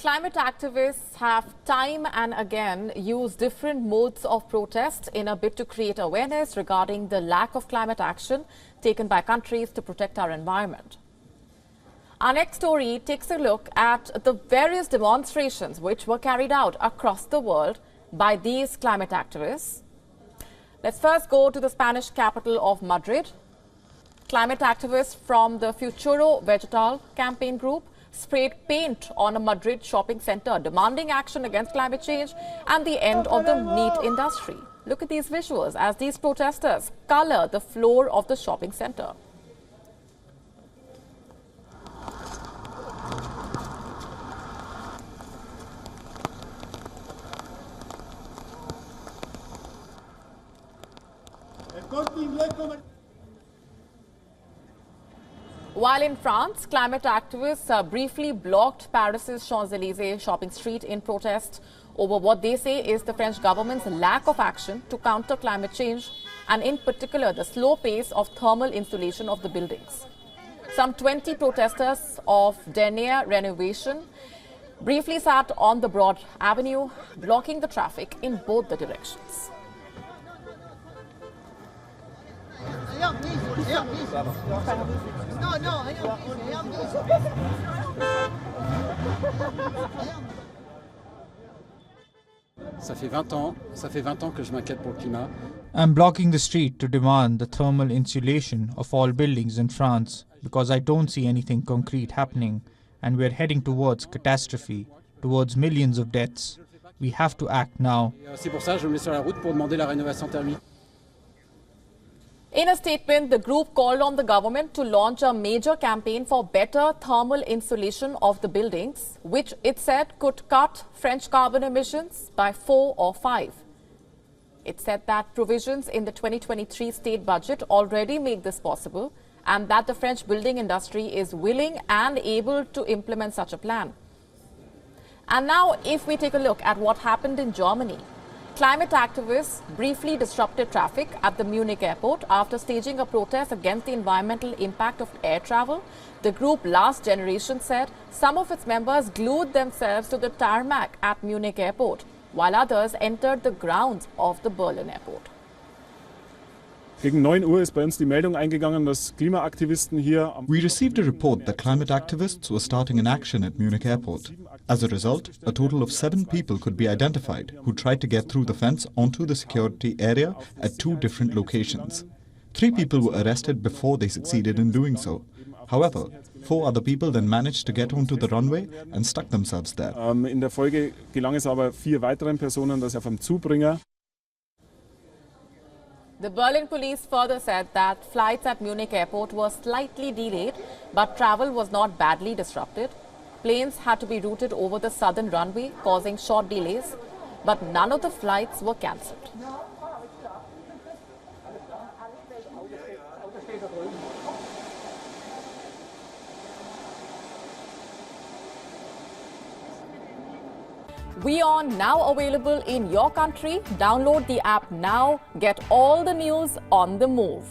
climate activists have time and again used different modes of protest in a bid to create awareness regarding the lack of climate action taken by countries to protect our environment. Our next story takes a look at the various demonstrations which were carried out across the world by these climate activists. Let's first go to the Spanish capital of Madrid. Climate activists from the Futuro Vegetal campaign group sprayed paint on a Madrid shopping center, demanding action against climate change and the end of the meat industry. Look at these visuals as these protesters color the floor of the shopping center. While in France, climate activists briefly blocked Paris's Champs-Élysées shopping street in protest over what they say is the French government's lack of action to counter climate change and in particular the slow pace of thermal insulation of the buildings. Some 20 protesters of dernier renovation briefly sat on the broad avenue, blocking the traffic in both the directions. Ça fait 20 ans que je m'inquiète pour le climat. I'm blocking the street to demand the thermal insulation of all buildings in France because I don't see anything concrete happening and we're heading towards catastrophe, towards millions of deaths. We have to act now. C'est pour ça que je me mets sur la route pour demander la rénovation thermique. In a statement, the group called on the government to launch a major campaign for better thermal insulation of the buildings, which it said could cut French carbon emissions by 4 or 5. It said that provisions in the 2023 state budget already make this possible and that the French building industry is willing and able to implement such a plan. And now, if we take a look at what happened in Germany, climate activists briefly disrupted traffic at the Munich airport after staging a protest against the environmental impact of air travel. The group Last Generation said some of its members glued themselves to the tarmac at Munich airport, while others entered the grounds of the Berlin airport. Gegen 9 Uhr ist bei uns die Meldung eingegangen, dass Klimaaktivisten hier We received a report that climate activists were starting an action at Munich airport. As a result, a total of 7 people could be identified who tried to get through the fence onto the security area at 2 different locations. 3 people were arrested before they succeeded in doing so. However, 4 other people then managed to get onto the runway and stuck themselves there. In der Folge gelang es aber 4 weiteren Personen, dass auf einem Zubringer. The Berlin police further said that flights at Munich airport were slightly delayed, but travel was not badly disrupted. Planes had to be routed over the southern runway, causing short delays, but none of the flights were cancelled. WION now available in your country. Download the app now. Get all the news on the move.